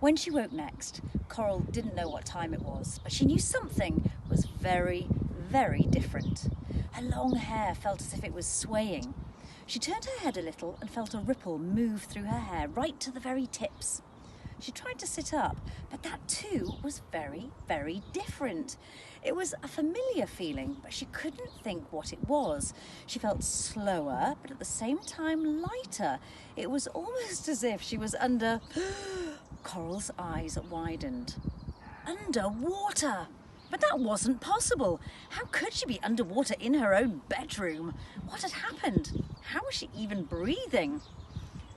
When she woke next, Coral didn't know what time it was, but she knew something was very, very different. Her long hair felt as if it was swaying. She turned her head a little and felt a ripple move through her hair right to the very tips. She tried to sit up, but that too was very, very different. It was a familiar feeling, but she couldn't think what it was. She felt slower, but at the same time lighter. It was almost as if she was under... Coral's eyes widened. Underwater! But that wasn't possible. How could she be underwater in her own bedroom? What had happened? How was she even breathing?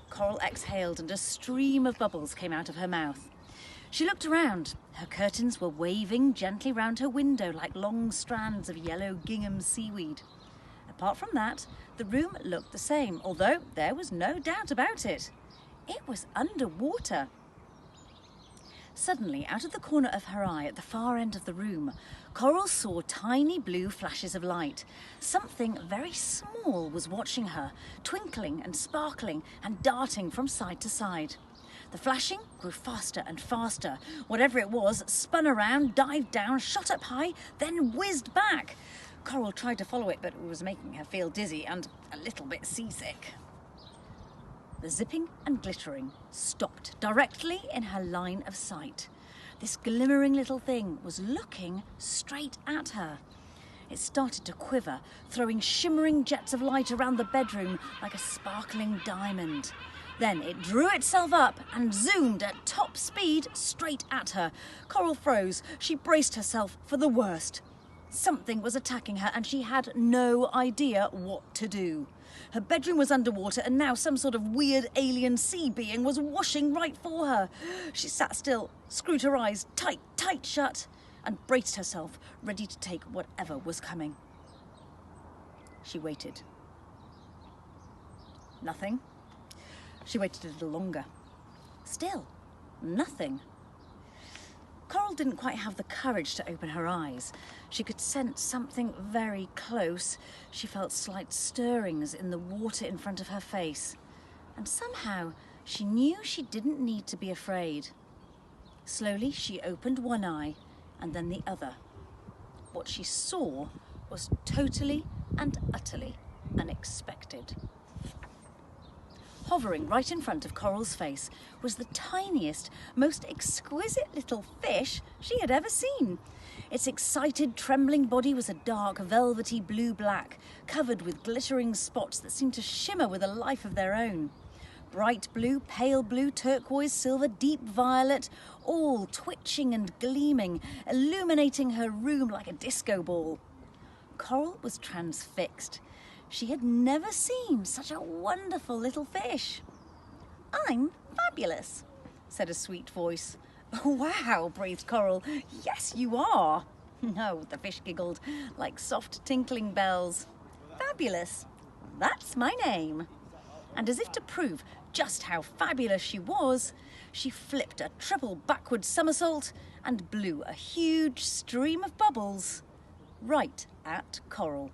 Coral exhaled and a stream of bubbles came out of her mouth. She looked around. Her curtains were waving gently round her window like long strands of yellow gingham seaweed. Apart from that, the room looked the same, although there was no doubt about it. It was underwater. Suddenly, out of the corner of her eye at the far end of the room, Coral saw tiny blue flashes of light. Something very small was watching her, twinkling and sparkling and darting from side to side. The flashing grew faster and faster. Whatever it was spun around, dived down, shot up high, then whizzed back. Coral tried to follow it, but it was making her feel dizzy and a little bit seasick. The zipping and glittering stopped directly in her line of sight. This glimmering little thing was looking straight at her. It started to quiver, throwing shimmering jets of light around the bedroom like a sparkling diamond. Then it drew itself up and zoomed at top speed straight at her. Coral froze. She braced herself for the worst. Something was attacking her and she had no idea what to do. Her bedroom was underwater and now some sort of weird alien sea being was washing right for her. She sat still, screwed her eyes tight shut and braced herself, ready to take whatever was coming. She waited. Nothing. She waited a little longer. Still, nothing. Coral didn't quite have the courage to open her eyes. She could sense something very close. She felt slight stirrings in the water in front of her face. And somehow she knew she didn't need to be afraid. Slowly she opened one eye and then the other. What she saw was totally and utterly unexpected. Hovering right in front of Coral's face was the tiniest, most exquisite little fish she had ever seen. Its excited, trembling body was a dark, velvety blue-black, covered with glittering spots that seemed to shimmer with a life of their own. Bright blue, pale blue, turquoise, silver, deep violet, all twitching and gleaming, illuminating her room like a disco ball. Coral was transfixed. She had never seen such a wonderful little fish. "I'm fabulous," said a sweet voice. "Wow," breathed Coral. "Yes, you are." "No," the fish giggled, like soft tinkling bells. "Fabulous, that's my name." And as if to prove just how fabulous she was, she flipped a triple backward somersault and blew a huge stream of bubbles right at Coral.